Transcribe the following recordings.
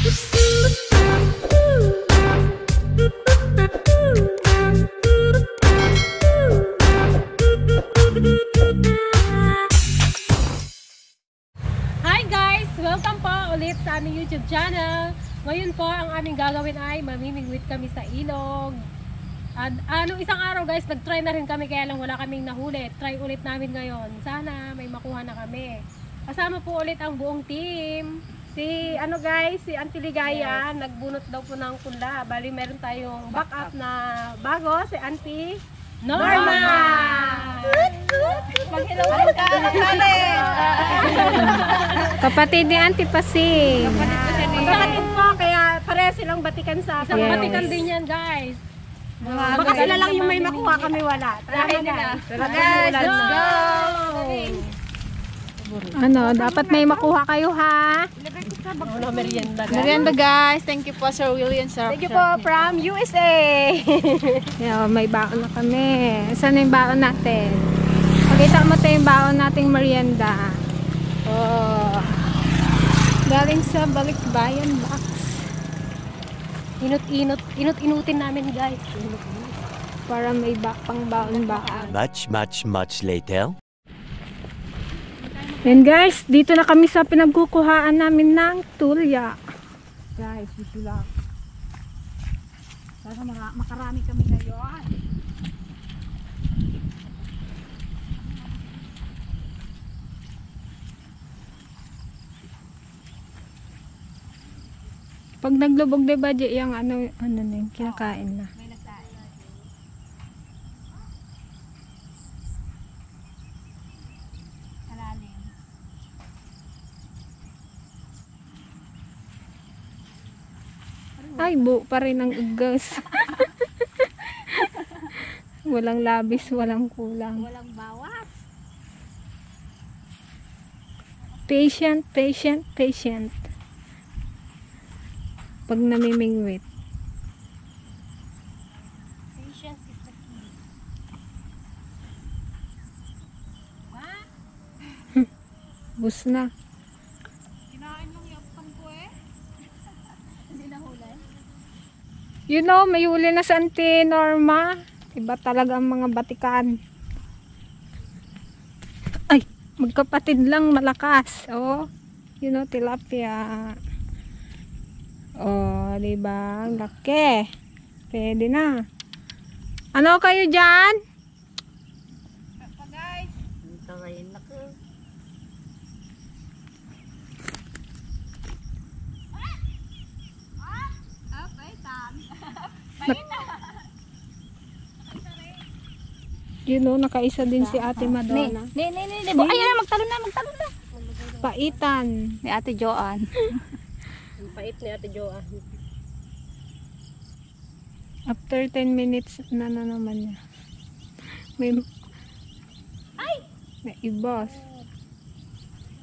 Hi guys! Welcome po ulit sa aming YouTube channel. Ngayon po ang aming gagawin ay mamimingwit kami sa ilog. At isang araw guys, nag-try na rin kami kaya lang wala kaming nahuli. Try ulit namin ngayon. Sana may makuha na kami. Kasama po ulit ang buong team. Si Auntie Ligaya, nagbunot daw po ng kula. Bali meron tayong backup na bago, si Auntie Norma! Mag-hello ka! Kapatid ni Auntie Pasi. Kapatid po, kaya pareha silang batikan sa akin. Yes. Batikan din yan guys. Baka sila lang yung may makuha, kami wala. Tara na. Guys, let's go! Dapat may makuha kayo ha. Merienda guys, thank you po Sir William. Thank you po from USA. May baon na kami. Saan yung baon natin? Pakita mo tayo yung baon nating merienda. Oh. Galing sa Balikbayan Box. Inutin namin guys. Para may pang baon. Much later. And guys, dito na kami sa pinagkukuhaan namin ng tulya. Guys, dito lang. Sana makarami kami ngayon. Pag naglubog de ba yung ano na yung kinakain na. Ay, buo pa rin ang ugas. Walang labis, walang kulang. Walang bawas. Patient. Pag namimingwit. Patience is the key. Bus na. Kinain lang yung pan ko eh. Hindi na huli. You know, may huli na sa Auntie Norma. Iba talaga ang mga batikan. Ay, magkapatid lang malakas. Oh, you know, tilapia. Oh, diba? Laki. Pwede na. Ano kayo dyan? Pa guys. Tawain na ko. You know, nakaisa din si Ate Madonna. Ayan, magtalon na. Paitan. Ni Ate Joanne. Ang pait ni Ate Joa. After 10 minutes na naman niya. May ibas.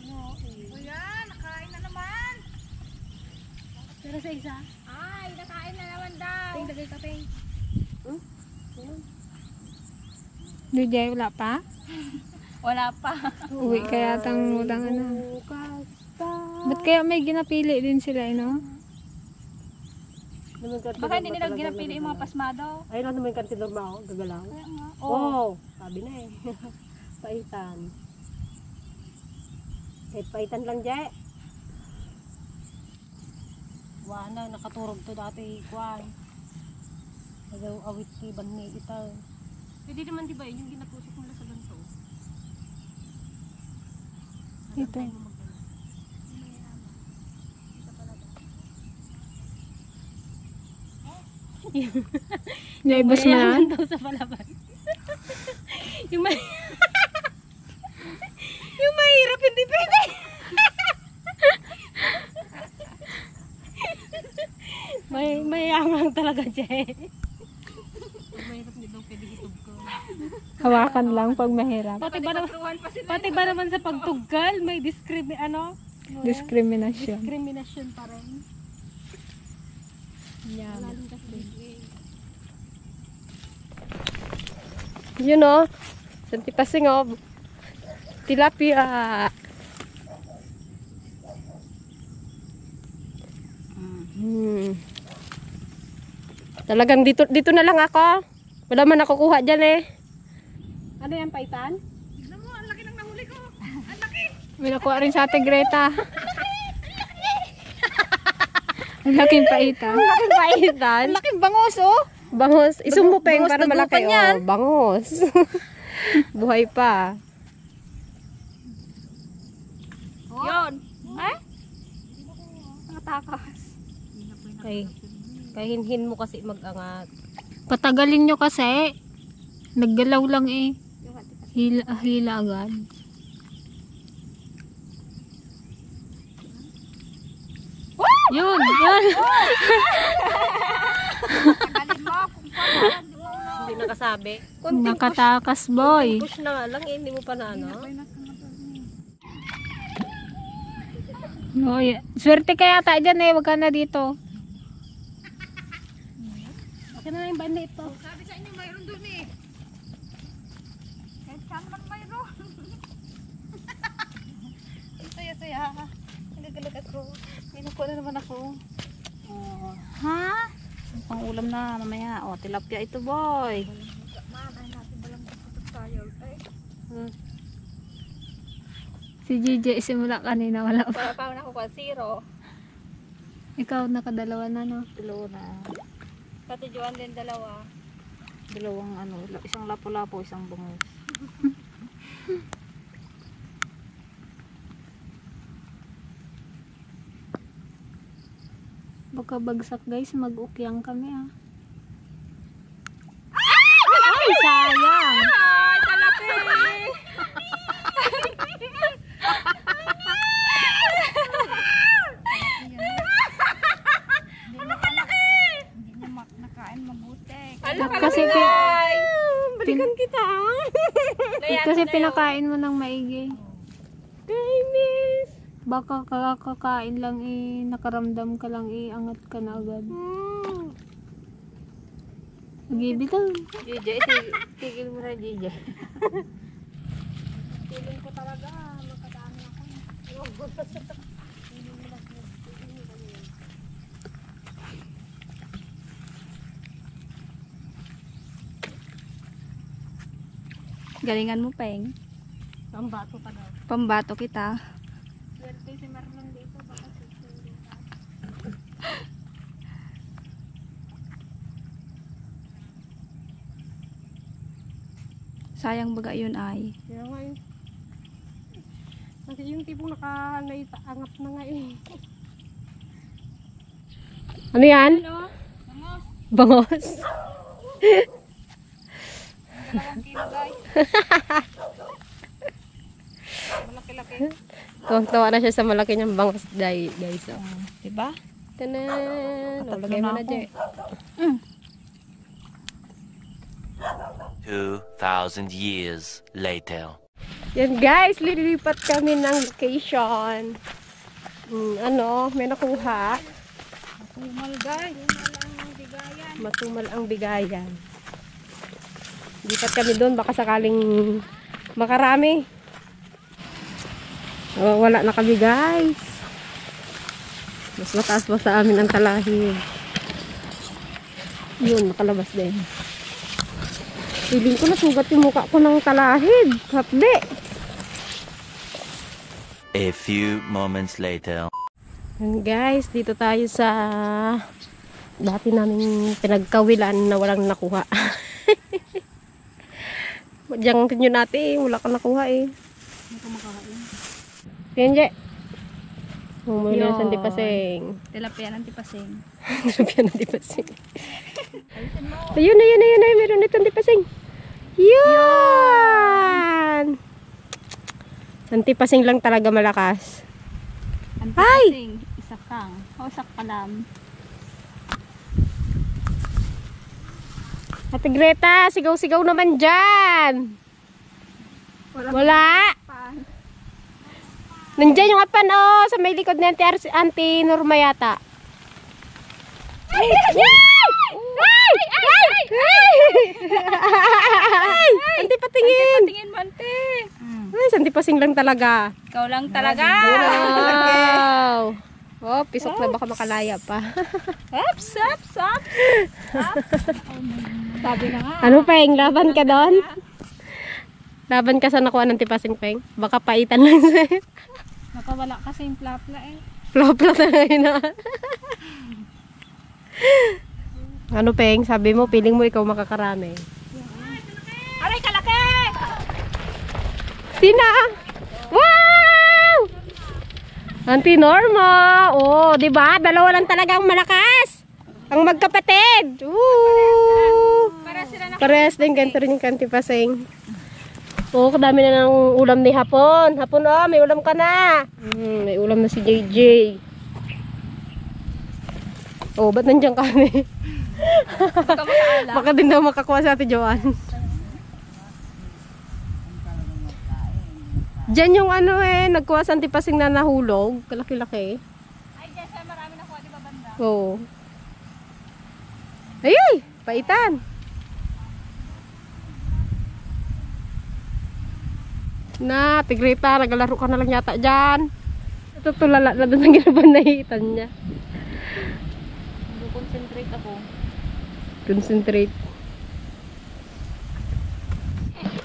Ayan, nakain na naman. Pero sa isa? Ay, nakain na naman daw. Dagay ka, Peng. Dujay, wala pa? Wala pa. Uwi kaya tang Ba't kaya may ginapili din sila, no? Baka hindi nila ginapili yung mga pasmado. Ayun lang naman yung kantinor mo, gagalaw. Kaya nga. Oh, sabi na eh. Paitan. Kahit paitan lang, Jay. Wala, nakaturog to dati, Kwan. Nag-awit kay Banmi ito. Pwede naman diba yun, yung ginatusok nila sa ganito. Ito. Yung ibas mo yan? daw sa palaban. yung mahirap hindi pwede. Mayaman talaga, Jay. Mahirap hindi daw pwede itugko. Hawakan lang pag mahirap. Pati ba naman sa pagtuggal, may Discrimination. discrimination pa rin. Yan. You know, Santi Pasingov, tilapia. Talagang dito na lang ako. Wala man nakukuha dyan eh. Ano yan, paitan? May nakuha rin sa ate Greta. Ang laking paitan. Laking paitan. Laking bangos oh. Bangos. Isumupeng Bangos para na malaki. dupan yan. Oh, bangos. Buhay pa. Yun. Eh? Nakatakas. Kay hinhin mo kasi mag-angat. Patagalin nyo kasi. Naggalaw lang eh. Hila agad. Yun. Hindi nakasabi. Nakatakas boy. Push na nga lang eh. Hindi mo pa na ano. Oy, swerte kaya tayo dyan eh. Wag ka na dito. Okay na yung banda ito. Saya-saya. Nagagalag ako. May nakuha na naman ako. Oh. Ha? Pang ulam na mamaya. Oh, tilapia ito boy. Si JJ simula kanina wala pa. Para pa ako pa zero. Ikaw nakadalawa na no. Dalawa na. Pati Joan din dalawa. Dalawang ano, isang lapo-lapo, isang bangus. Baka bagsak guys, mag-ukyang kami ah. Ay, sayang. Ay, talapi! Hindi niya nakain mabuti. Balikan kita. Kasi pinakain mo ng maigi. Kainis. Baka kakakain lang eh, nakaramdam ka lang eh, angat ka na agad. Nag-ibitaw. JJ, tigil mo na JJ. Feeling ko talaga, makadami ako. Galingan mo, Peng. Pambato pa daw. Pambato kita. Swerte si Marlon dito, baka susunod ka. Sayang baga yun ay. Kaya nga yun. Kasi yung tipong nakaangat na nga eh. Ano yan? Bangos. Dalawang kilo guys. Malaki-laki. Tuwang-tuwa na siya sa malaki niyang bangos guys. Oh. Diba? Tanan! Tatlo Lagay mo na na ako. dyan. 2,000 years later. Yan guys, lilipat kami ng location. May nakuha. Tumal guys. Matumal ang bigayan. Lipat kami doon, baka sakaling makarami. Oh, wala na kami guys. Mas mataas pa sa amin ang talahib. Yun, nakalabas din. Feeling ko nasugat yung mukha ko ng talahib. Hapde. A few moments later. Yan guys, dito tayo sa dati namin pinagkawilan na walang nakuha. Diyan tinyo natin, wala kang nakuha eh. Hindi ko makakain. Yan, Je. Umuwi na Yun. sa Antipasing. Tilapia ng tipasing. Tilapia ng Antipasing. Ayun na. Meron na Antipasing. Yan! Antipasing lang talaga malakas. Ang tipasing. Isa kang. O, isa ka lang. Ate Greta, sigaw-sigaw naman dyan. Wala. Nandiyan yung apan oh, sa may likod ni Auntie Norma yata. Ay! Auntie patingin. Tingin mo, ante. Ay, Auntie pasing lang talaga. Ikaw lang talaga. Wow. Oh, pisok na baka makalaya pa. Ups, ups, ups. Sabi na nga. Ano, Peng? Laban ka doon? Laban ka sa nakuha ng tipasing, Peng? Baka paitan lang sa'yo. Nakawala kasi yung plapla eh. Plopla na ngayon na. Ano, Peng? Sabi mo, piling mo ikaw makakarami. Aray, kalaki! Sina? Wow! Auntie Norma. Oh, 'di ba? Dalawa lang talagang malakas. Ang magkapatid. Woo! Parehas din ganito rin yung kantipasing. Oh, kadami na ng ulam ni Hapon. Hapon, oh, may ulam ka na. May ulam na si JJ. Oh, ba't nandiyan kami? Baka din daw makakuha sa Ate Joanne. Diyan yung ano nagkuha sa antipasing na nahulog. Kalaki-laki. Ay, dyan siya marami nakuha, di ba banda? Oo. Ay! Paitan! Na, Tigrita, nagalaro ka na lang yata dyan. Ito tulala na doon ang ginabanahitan niya. Concentrate ako. Concentrate.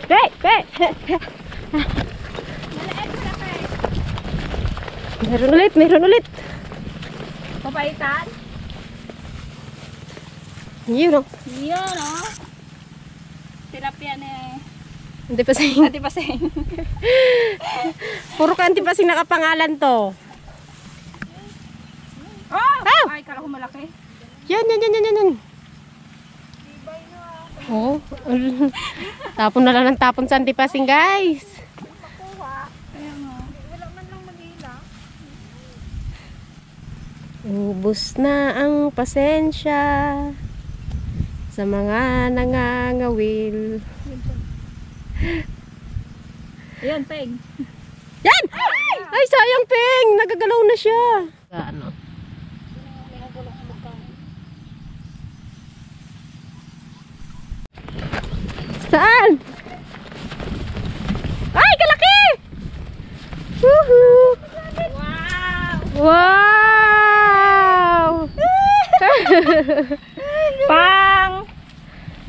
Hey! Hey! Meron ulit. Papaitan? Yun, oh. Yun, oh. Tilapia na eh. Antipasing. Antipasing. Puro ka antipasing nakapangalan to. Oh! Ay, kala ko malaki. Yan. Oh. Tapon na lang ng tapon sa antipasing, guys. Ubus na ang pasensya sa mga nangangawil. Ayan, Peg. Yan! Ay, sayang, Peng! Nagagalaw na siya. Ano? Saan? Ay, kalaki! Woohoo! Wow!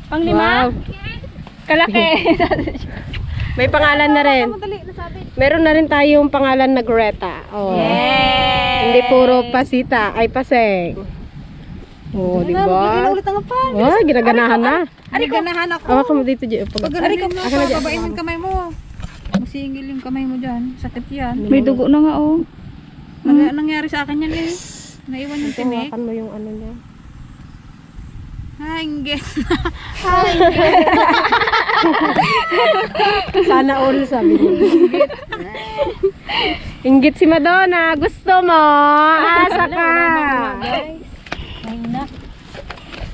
Pang lima? Wow. Kalaki. May pangalan na rin. Meron na rin tayong pangalan na Greta. Oh. Yay! Hindi puro pasita, ay paseng. Oh, di ba? Oh, ginaganahan na. Ari ko. Ganahan ako. Awa ka mo dito, Jay. Ari ko. Pababain mo yung kamay mo. Masingil yung kamay mo dyan. Sakit yan. May dugo na nga, oh. Nangyari sa akin yan eh. Naiwan yung tinik. Hawakan mo yung ano niya. Haingge. Sana all, sabi niya. Inggit si Madonna. Gusto mo? Asa ka?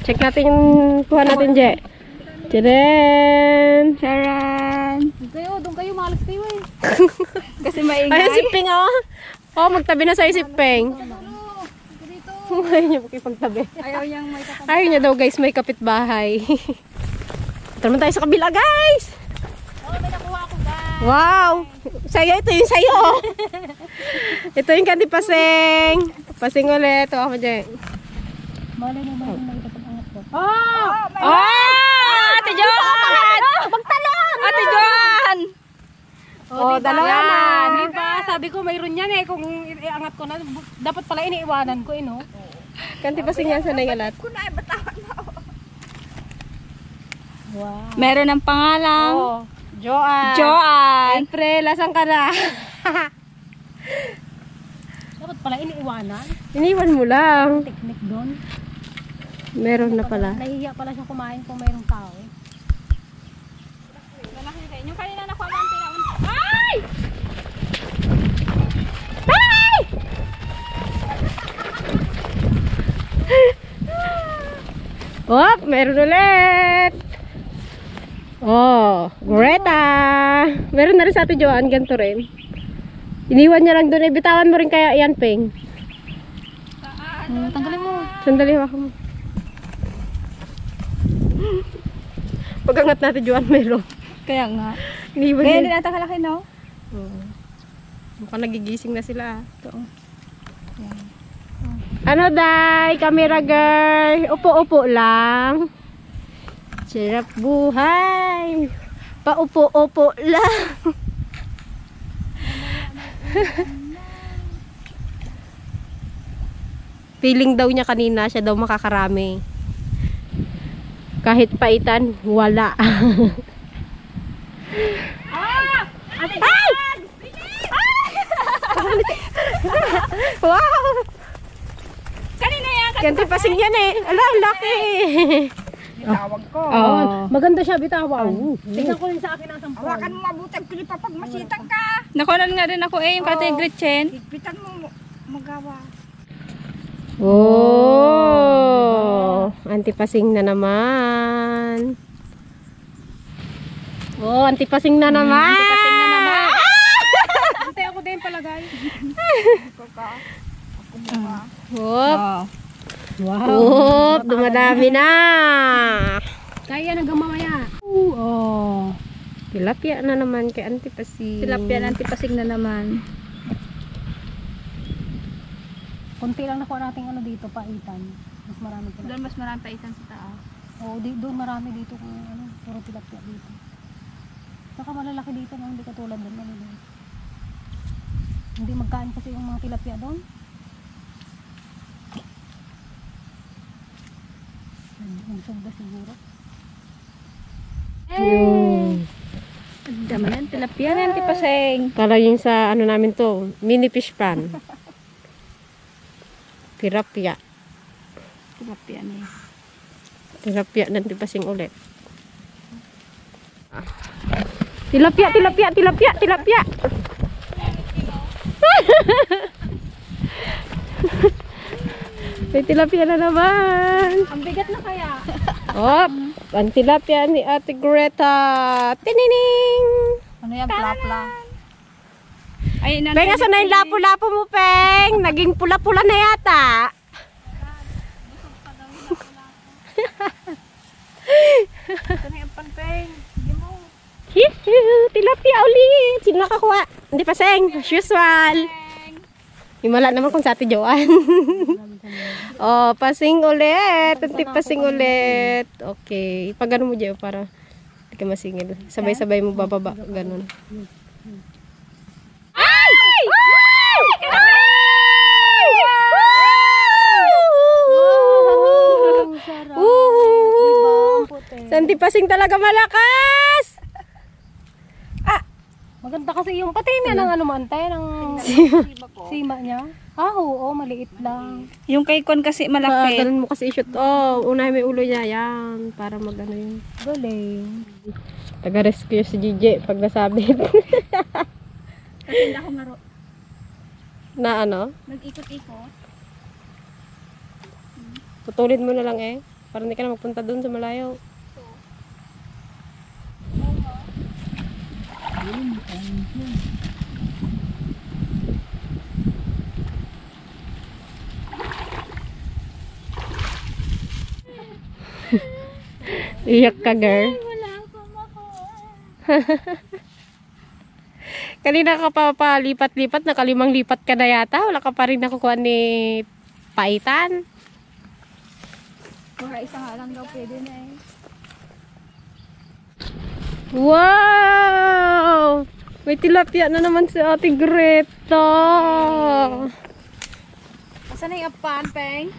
Check natin yung kuha natin, Je. Tcharan! Charan. Doon kayo, malas kayo eh. Kasi maingay. Ayun si Ping, oh. Oh, magtabi na sa'yo si Ping. Ayaw niya makipagtabi. Ayaw niyang may katabi. Ayaw niya daw, guys, may kapitbahay. Ito naman tayo sa kabila, guys. Oh, may nakuha ako, guys. Wow! Sa'yo, ito yung sa'yo. Ito yung kantipasing. Pasing ulit. Ito ako dyan. Malay mo ba yung may katabangat ko? Oh! Oh! Ate Joan! Magtalon! Ate Joan! Oh, dalawa na. Diba? Sabi ko mayroon yan eh. Kung iangat ko na, dapat pala iniiwanan ko eh, no? Kantipasing yan sa nangalat. Wow. Meron ng pangalang Oh, Joan. Joan. April, asan ka na? Dapat pala iniiwanan. Iniwan mo lang. Teknik doon. Meron na pala. Nahihiya pala siya kumain kung mayroong tao eh. Yung kanina nakuha mo ang tinaon. Ay! Ay! Oh, meron ulit. Oh, Greta. Meron na rin sa Ate Joan, ganito rin. Iniwan niya lang doon. Bitawan mo rin kaya yan, Peng. Tanggalin mo. Sandali, hawakan mo. Pag-angat natin, Joan, meron. Kaya nga. Iniwan Kaya niya. din ata kalaki, no? Mukhang nagigising na sila. Ito. Yan. Ano day, camera girl? Upo-upo lang. Sarap buhay. Paupo-upo lang. Feeling daw niya kanina, siya daw makakarami. Kahit paitan, wala. Ay! Wow! Kanina yan. Ganti pasing yan eh. Ala, laki. Tawag ko. Oh. Maganda siya, bitawan. Tingnan ko rin sa akin ang sampol. Hawakan mo mabutag ko pag masitag ka. Nakunan nga rin ako yung kate Gretchen. Higpitan mo magawa. Oh! Antipasing na naman. Oh, antipasing na naman. Antipasing na naman. Ante ako din palagay. Ako ka. Ako mo. Hop. Wow. Hop, dumadami na. Kaya hanggang mamaya. Oh. Tilapia na naman kay antipasing. Tilapia ng antipasing na naman. Kunti lang nakuha natin ano dito, paitan. Mas marami tilapia. Doon mas marami paitan sa taas. Oo, doon marami dito kung ano, puro tilapia dito. Saka malalaki dito, no? Hindi katulad doon. Ano doon. Hindi magkain kasi yung mga tilapia doon. Nagsugda siguro. Yung Dama yan, tilapia ng antipasing. para yung sa ano namin to, mini fish pan. Tilapia. Tilapia niya. Tilapia ng antipasing ulit. Tilapia, tilapia, tilapia, tilapia. May tilapia na naman. Ang bigat na kaya. Oh, ang tilapia ni Ate Greta. Tinining! Ano yan, plapla? Ay, Peng, asan na yung lapo-lapo mo, Peng? Naging pula-pula na yata. Ito na yung panpeng. Hindi mo. Hihi, tilapia ulit. Sino nakakuha? Hindi pa, Seng. As usual. Himala naman kung sa Ate Joanne. Oh, pasing ulit. Tunti pasing ulit. Okay. Pag ano mo dyan para hindi ka masingil. Sabay-sabay mo bababa. Ganun. Ay! Ang sarap. Diba? Ang puti. Santi pasing talaga malakas. Maganda kasi yung pati niya ng ano man tayo, ng sima niya. Ah, oo, maliit lang. Yung kay Kon kasi malaki. Ganun mo kasi i-shoot. Oh, unahin mo yung ulo niya. Yan. Para magano yun. Galing. Taga-rescue si Gigi pag nasabit. Kasi hindi ako maro. Na ano? Nag-ikot-ikot. Putulin mo na lang eh. Para hindi ka na magpunta dun sa malayo. Iyak ka, girl. Wala akong makuha. Kanina ka pa palipat-lipat, nakalimang lipat ka na yata. Wala ka pa rin nakukuha ni paitan. Baka isa nga lang daw pwede na eh. Wow! May tilapia na naman si Ate Greta. Asan na yung apan, Peng?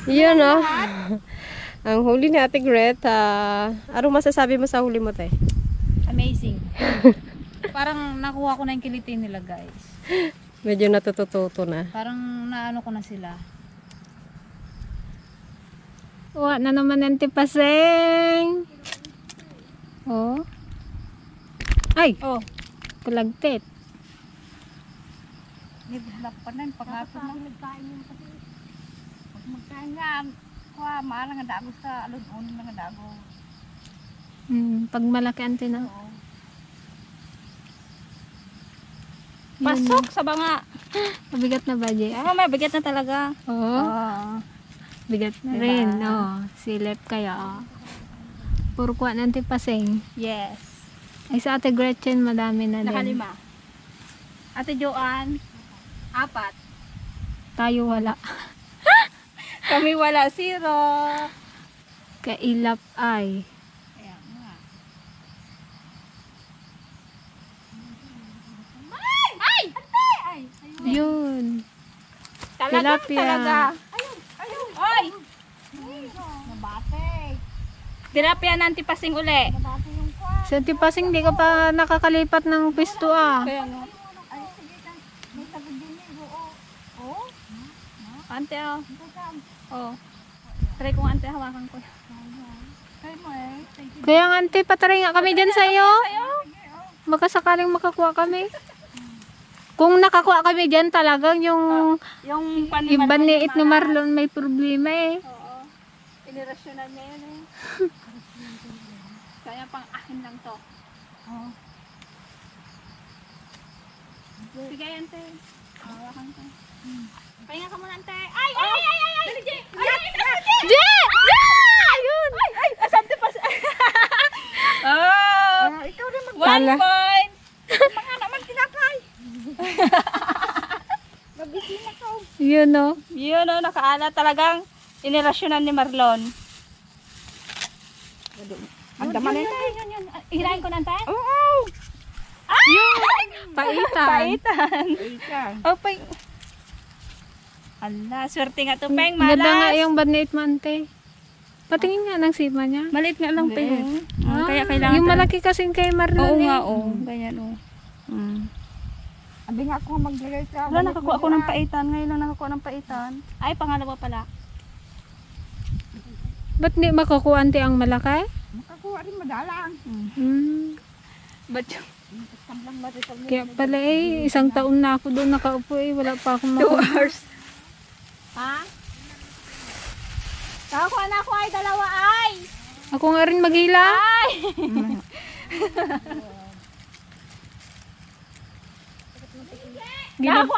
Yan oh. Ang huli ni Ate Greta. Anong masasabi mo sa huli mo, te? Amazing. Parang nakuha ko na yung kilitin nila, guys. Medyo natututo na. Parang naano ko na sila. Uwa na naman ng tipaseng. Oh. Ay, Oh, kulagtit. naghanap pa na yung pangapon na. Pag magkain nga, maalang nga dago sa alun-un nga dago. Pag malaki ante na. Oo. Pasok sa banga. Mabigat na ba, Jay? Ah, mabigat na talaga. Oo. Ah. Bigat na Diba? rin. Oh. Silip kaya. Oh. Puro kuha ng tipaseng. Yes. Ay sa Ate Gretchen, madami na din. Nakalima. Ate Joanne, 4. Tayo wala. Kami wala, zero. Kailap ay. Kaya nga. Yun. Talaga, Tilapia. talaga. Ayun. Ay! Nabate. Tilapia na antipasing uli. Sa Tipasing, di ka pa nakakalipat ng pwesto ah. Kaya nga. Ante, oh. Oh. Try ko nga, ante, hawakan ko. Kaya nga, ante, patry nga kami dyan sa'yo. Baka sakaling makakuha kami. Kung nakakuha kami dyan talagang yung Yung iba ni It ni Marlon may problema eh. Oo. Inirasyonan niya yun eh. Kaya pang akin lang to. Oo. Sige, ante. Hawakan ko. Pahinga ka muna, ante. Ay! Dali, Jay! Jay! Ayun! Ay! Asante pa sa... Oh! Ikaw rin Tala. 1 point! Mga naman tinapay! Mabisina ka. Yun o. Yun o, nakaala talagang inirasyonan ni Marlon. Ang daman na yun. Hirahin ko na, ante? Oo! Paitan. Paitan. Oh, ala, swerte nga to, Peng. Ganda nga Malas. yung banit mante. Patingin nga ng sima niya. Maliit nga lang, Peng. Kaya Ah, kailangan yung malaki kasing kay Marlon Oo eh. nga, oo. Ganyan, oo. Abi nga ako maglagay ka. Wala, nakakuha ako ng paitan. Ngayon lang nakakuha ng paitan. Ay, pangalawa pala. Ba't di makakuha ante ang malaki? Makakuha rin madalang. Ba't yung... Kaya pala eh, isang taon na ako doon nakaupo eh. Wala pa akong 2 makuha. hours. Ha? Nakakuha na ako ay dalawa ay! Ako nga rin maghila. Ay!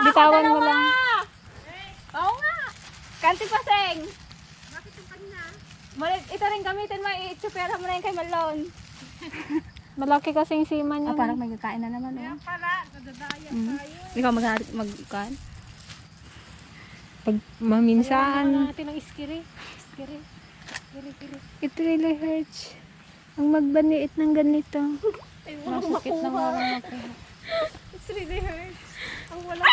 Bitawan mo lang. Oo nga! Kanti paseng! Bakit yung kanina? Ito rin gamitin mo, i-tsupera mo na yung kay Malon. Malaki kasing sima niya. Parang may kakain na naman. Kaya pala, nadadaya tayo. Ikaw mag-kan? Pag maminsan, natin ang iskiri. Iskiri. it really hurts. Ang magbaniit ng ganito. Masakit na nga lang ako. It's really hurts. Ang wala.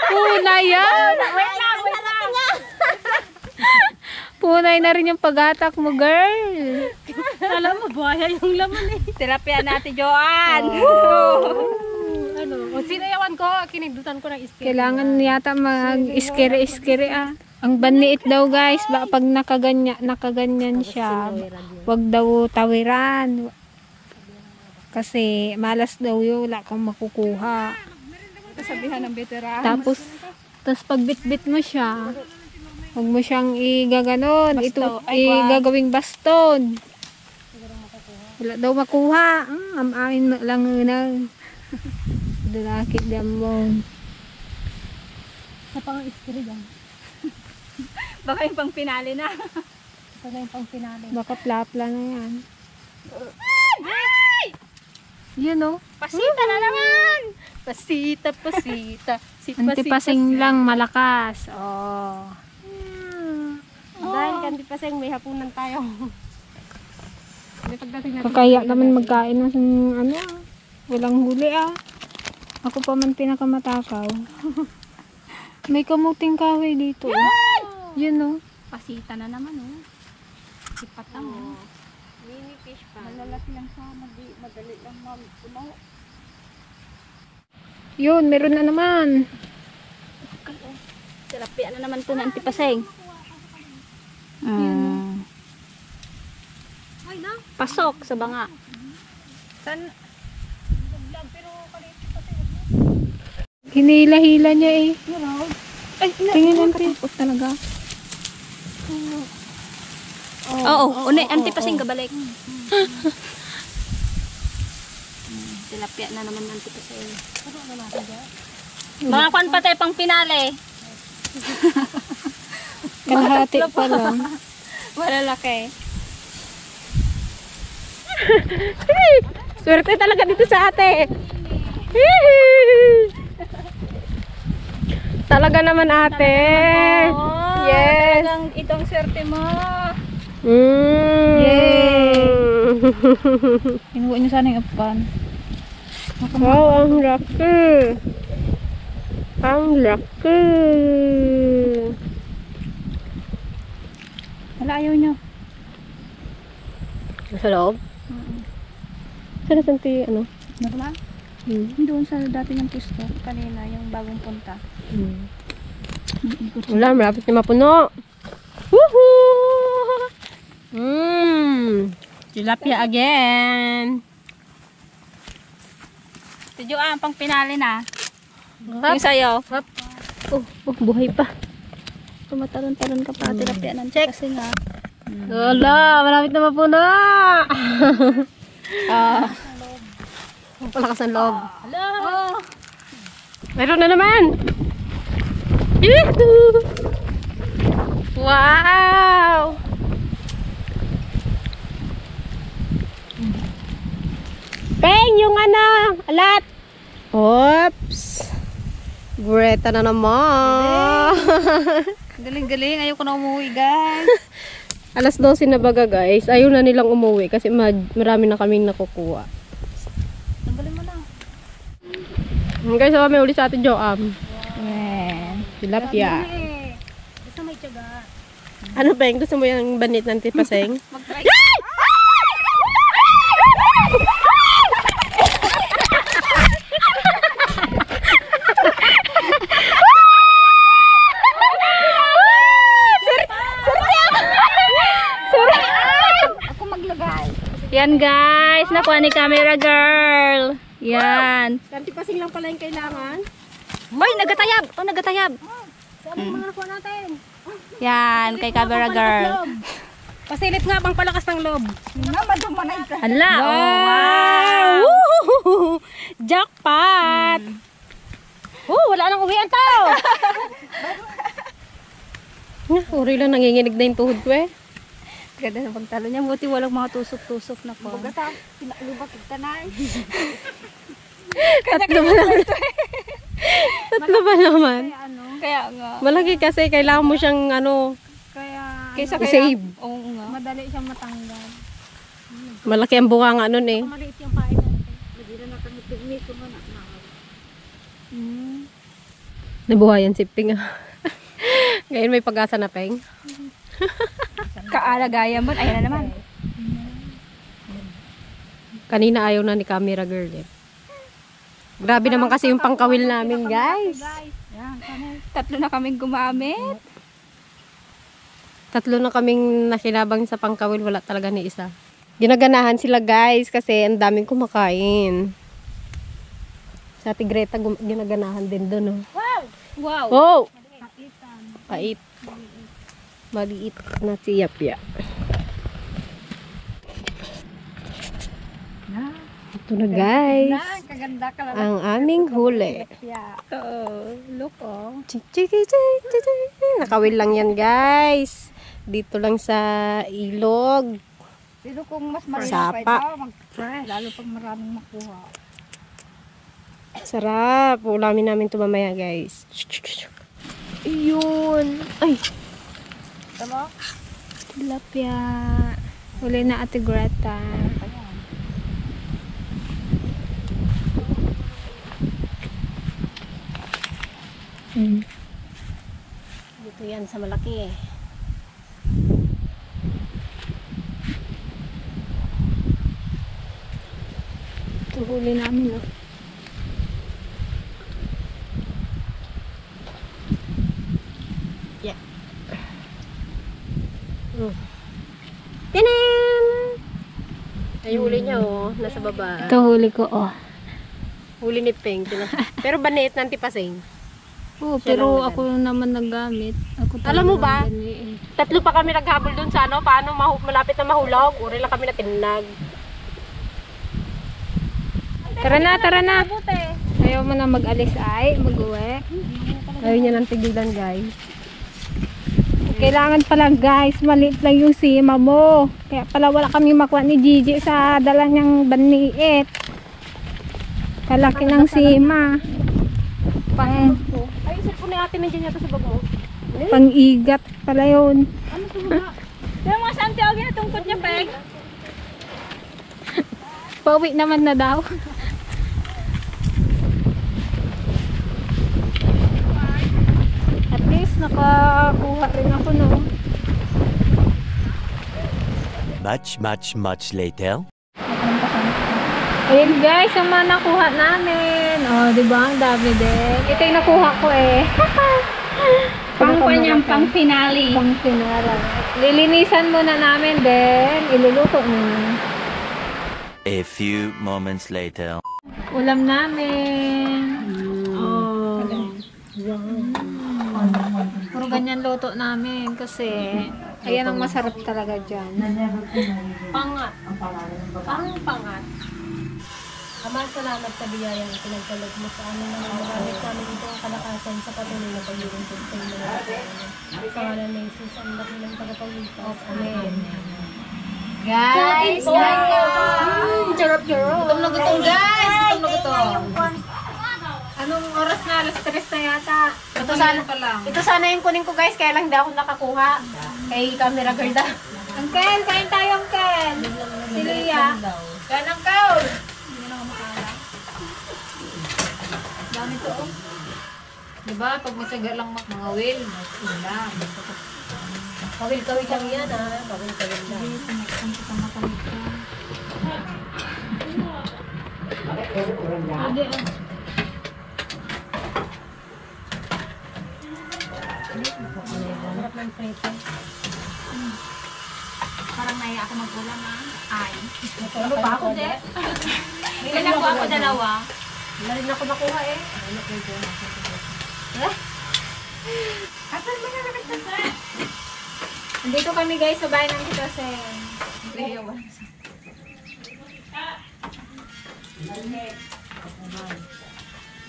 Punay yan! Wait lang, wait lang. Punay na rin yung pag-atak mo, girl. Alam mo, buhaya yung laman eh. Tilapia natin, Joan. Ano, o sinayawan ko, kinigdutan ko ng iskiri. Kailangan yata mag-iskiri-iskiri ah. Ang baniit daw guys, pag nakaganyan siya, wag daw tawiran. Kasi malas daw yun, wala kang makukuha. Kasabihan ng veteran. Tapos pag bit-bit mo siya, wag mo siyang igaganon, igagawing baston. Wala daw makuha. Amain mo lang na. Dalakit damon. Sa pang iskiri dyan. Baka yung pang pinali na. Ito na yung pang finale. Baka plapla na yan. Yun o. Pasita na naman. Pasita. Antipasing lang malakas. Oh. Dahil kanti paseng may hapunan tayo. Pagdating natin. Kakaya naman magkain ng ano, walang huli ah. Ako pa man pinakamatakaw. May kamuting kahoy dito. Yun o. Pasita na naman, oh. Sipatang, oh. Mini fish pa. Malalaki lang sa madali lang mag-umaw. Yun, meron na naman. Tilapia na naman ito na antipaseng. Ay na. Pasok sa banga. Hinila-hila niya eh. Ay, Tingin natin. talaga. Oo, antipaseng kabalik. Tilapia na naman antipaseng. Mga kwan pa tayo pang pinali. Kalahati pa lang. Malalaki. Swerte talaga dito sa ate. talaga naman ate. Yes. Talagang itong swerte mo. Yay! Kinuha niyo sana yung upan. Wow, ang laki. Ang laki. Wala, ayaw niyo. Sa loob? Saan natin ano? Wala? Doon sa dati ng pwesto. Kanina, yung bagong punta. Wala, malapit na mapuno. Woohoo! Tilapia again. Tidyo pang pinali na. Yung sayo. Buhay pa. Tumatalon-talon ka pa. Tilapia ng check. Kasi nga. Wala, malapit na mapuno. Ang palakas ng loob. Hello! Meron na naman. Yuhu! Wow! Peng, yung alat. Oops. Greta na naman. Galing-galing. Ayaw ko na umuwi, guys. Alas 12 na baga guys. Ayaw na nilang umuwi kasi marami na kaming nakukuha. Tanggalin mo na. Guys, may uli sa atin Joam. Yeah. Tilapia. Basta may tiyaga. Ano ba yung gusto mo yung banit ng tipaseng? Mag-try. Yan guys, nakuha ni camera girl. Yan. Tipaseng lang pala yung kailangan. Ay, nagatayab. Oh, nagatayab. Saan yung mga nakuha natin? Yan, kay camera girl. Pasilip nga bang palakas ng loob. Hala, wow. Jackpot! Wala nang uwian tao! Uri lang nanginginig na yung tuhod ko eh. Ganda ng pagtalo niya. Buti walang mga tusok-tusok na po. Bugata, pinakalibat kita na eh. Tatlo ba naman? Tatlo ba naman? Kaya nga. Malaki kasi kailangan mo siyang ano, Kaysa i-save. Oo nga. Madali siyang matanggal. Malaki ang bunga nga nun eh. Maliit yung pain natin. Hindi na natin pigmi ko na Nabuhayan si Ping. Ngayon may pag-asa na Peng. Kaalagaya mo. Ayan na naman. Kanina ayaw na ni camera girl eh. Grabe naman kasi yung pangkawil namin guys. Tatlo na kaming gumamit. Tatlo na kaming nakinabang sa pangkawil, wala talaga ni isa. Ginaganahan sila guys kasi ang daming kumakain. Sa Ate Greta ginaganahan din doon. Oh. Wow. Oh! Pait. Maliit na tilapia. Ito na guys. Kaganda ka lang. Ang aming huli. Look oh. Nakawil lang yan guys. Dito lang sa ilog. Pero kung mas marami Sapa. pa ito, mag-fresh. Lalo pag maraming makuha. Sarap. Ulamin namin ito mamaya guys. Ayun. Ay. Tama? Tilapia. Huli na Ate Greta. Dito yan sa malaki eh. Ito huli namin. Oh. Yeah. Tinan! Ay, huli niya oh. Nasa baba. Ito huli ko. Oh. Huli ni Peng. Pero banit ng tipaseng. Oh, Siya pero lang ako naman naggamit. Ako Alam mo ba? talaga nagani eh. Tatlo pa kami naghabol dun sa ano. Paano malapit na mahulog. Uri lang kami na tinag. Tara na, tara na. Ayaw mo na mag-alis ay, mag-uwi. Ayaw niya lang tigilan guys. Kailangan pala guys, maliit lang yung sima mo. Kaya pala wala kami makuha ni Gigi sa dala niyang baniit. Kalaki ng sima. Ay, isip ko ni ate ate, nandiyan yata sa bag mo. Pang-igat pala yun. Pero mga Santiago na tungkot niya, Peg. Pauwi naman na daw. At least nakakuha rin ako, no? Much later. Ayun guys, ang mga nakuha namin. Oh, di ba? Ang dami din. Ito yung nakuha ko eh. Pang finale. Pang finale. Lilinisan muna namin din. Iluluto na. A few moments later. Ulam namin. Oh. Puro ganyan luto namin kasi ayan ang masarap talaga dyan. Pangat. Pangat. Ama, salamat sa biyayang pinagkalog mo sa amin na magamit namin ito ang kalakasan sa patuloy na paglilingkod sa inyo na sa ngalan ni Jesus, ang laki ng tagapagligtas. Amen. Guys! Charap-charap. Gutom na gutom, guys! Gutom na gutom. Anong oras na? Alas 3 na yata. Ito sana yung kunin ko guys, kaya lang hindi ako nakakuha. Kay camera girl da. Uncle, kain tayo, Uncle. Si Lia. Kain ang kaul! Dami to. Oh. Diba? Pag matyaga lang mga will, ulam. Kawil-kawil lang yan ha. Kawil-kawil lang. Harap ng prito. Parang naya ako mag-ulam ha. Ay. Ano ba ako, de? Bilang ko ako dalawa. Wala rin ako nakuha eh. Andito kami guys sa bahay ng Tita Sen.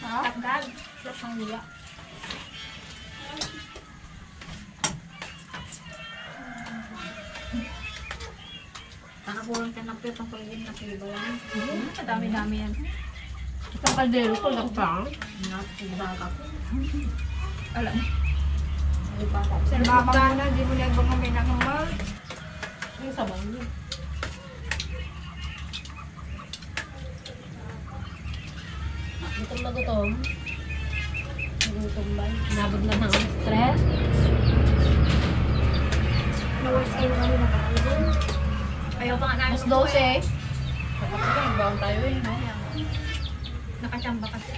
Tagdag. Sa Lia. Nakakulang ka ng pito ang pagiging nakiba lang. Madami-dami yan. Itong kaldero ko lang pa. Alam. Sa mama na, di mo na ibang kami ng mal. Yung sabaw niya. Gutom na gutom. Gutom ba? Nabog na ng stress. Ayaw pa nga namin. Mas 12. Nagbaon tayo eh. No? Nakachamba kasi.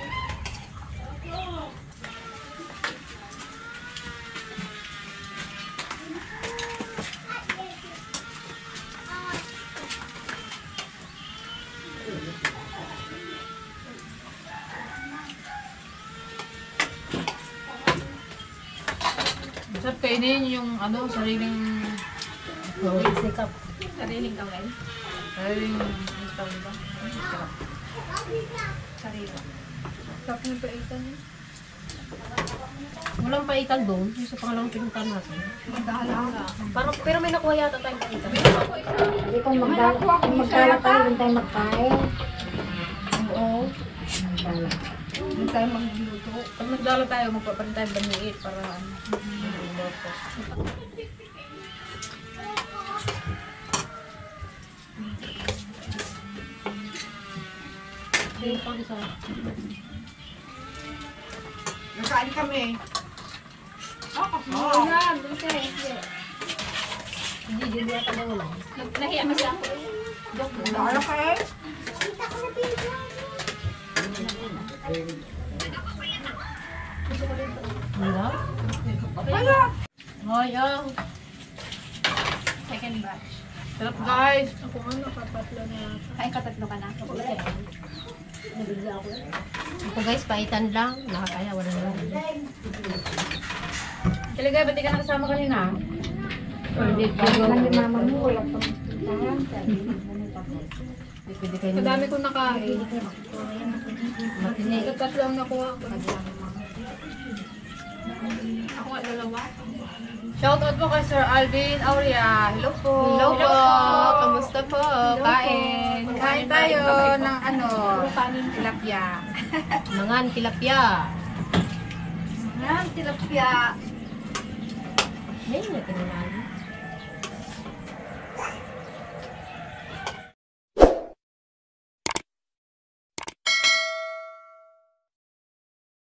Masarap kainin yung ano, sariling Sikap. Sariling kawin. sariling tawag ba? Sarili. Sarap ng paitan. Walang paitan doon. Yung sa pangalawang pinuntan natin. Parang, pero may nakuha yata tayong paitan. Hindi kung magkala tayo, hindi tayo magkain. Oo. Hindi tayo magluto. Pag nagdala tayo, magpapalit tayo baniit para ano. Yung pang isa. Nakain kami. Oo yan, dito eh. Hindi, hindi yata na wala. Nahiya kasi ako. Nagdala ka eh. Wala? Kaya. Hoy, oh. Second batch. Sarap guys. Ako nga nakapatlo na yata. Kain ka tatlo ka na. Nabigla ako. Ako guys, paitan lang. Nakakaya, wala na lang. Kalagay, ba't di ka nakasama kanina? Nang mama mo, wala pang Pwede kayo Ang dami kong nakain. matinig. Tatlo ang nakuha ko. Ako nga dalawa. Shout out po kay Sir Alvin Aurea. Hello po. Hello po. Kamusta po? Kain. Kain tayo ng ano, tilapia. Mangan, tilapia. Yan, tilapia. May niya tinanong.